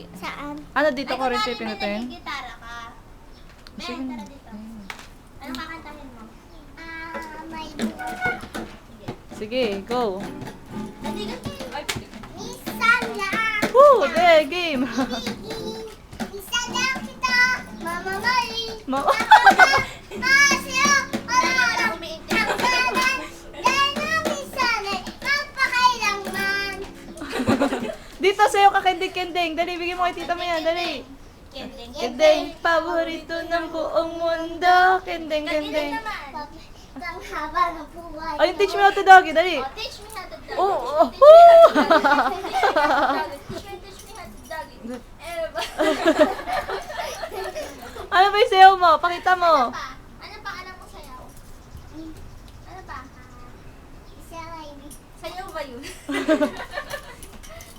Dali. Saan? Ano dito ko rin Ay, pinutin? may gitara ka. Sige. Ben, tara dito. Anong kakantahin mo? May buhay. Sige, go. Dali ka. Minsan lang. Woo! There, game! Minsan lang kita. Mama Mali. Ma- Masyo. Wala umiintin. Ang ganan. Dahil na minsan ay magpakailanman. Dito sa'yo ka kending-kending. Dali, bigyan mo kay tita mo yan. Dali. Kending. Kending, paborito ng buong mundo. Kending, Kending kending. naman. Pang haba ng buhay. Ayun, teach me how to doggy. Dali. Oh, teach me how to doggy. Oh, oh, Teach me oh. how to doggy. Teach me how to doggy. Eh, ba? Ano ba yung sayaw mo? Pakita mo. Ano pa? Ano pa alam mo sayaw? Ano pa? Isa lang. Sayaw ba yun?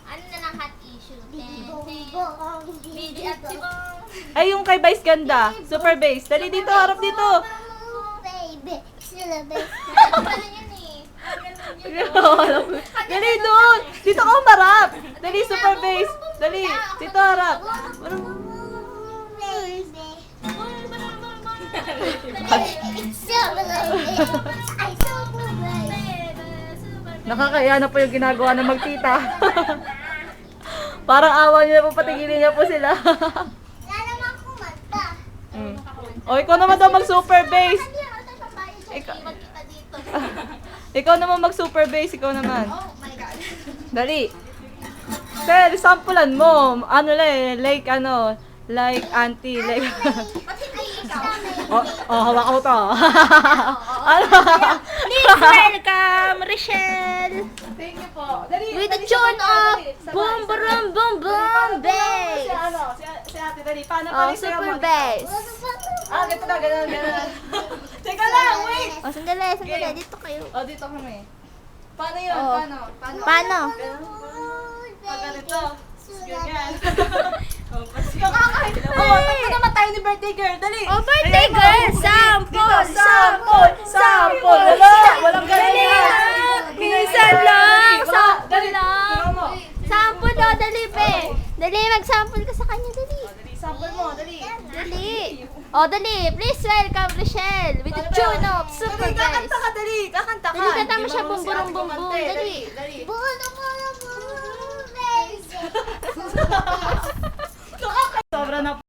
Ano na lang hot issue? Bibong-bong. Bidi at sibong. Ay, yung kay Vice ganda. Super bass. Dali dito, harap dito. Baby. Sila baby. Ano ba yun eh? Ganun yun. Dali doon. Dito ka umarap. Dali, super bass. Dali, dito harap. Baby. Dali. Super baby. Ay, super baby. Nakakaya na po yung ginagawa ng magtita. Parang awa niyo na po, patigilin niya po sila. Wala naman kumanta. Mm. O, ikaw naman daw mag-super bass. Ikaw. Magkita dito. Ikaw naman mag-super bass, ikaw naman. Oh my God. Dali. Sir, sampulan mo. Ano like like auntie, like... Ba't hindi ikaw? hawak ko to. Ano? Please welcome, Rochelle. Thank you po. Dali, With the dali, tune sabay of tayo, dali, boom, sabay. boom, boom, boom, bass. Si ate, dali. Paano Oh, pa rin sayaw super mo? bass. Ganito na, ganun. Teka lang, wait. Oh, sandali, sandali. Okay. Dito kayo. Dito kami. Paano yun? Oh. Paano? Ganito. Ganyan. Kakakain. Takbo naman tayo ni birthday girl. Dali. Oh, birthday Ayan, girl. dito, Sample, sample, sample. Wala, walang ganyan. Minsan lang. Wala, Sample dali. lang. Tingnan mo. Sample daw, dali, be. Dali, mag-sample ka sa kanya, dali. Dali, sample mo. Dali. Dali. Oh, dali. Please welcome, Rochelle. With the tune of super Dali, bass. kakanta ka, dali. Kakanta ka. Dali, kanta mo Di siya, ba bum, si ate bum, bum, kumante? bum. Dali. Dali. Bulo, bulo, bulo, baby. Sobra na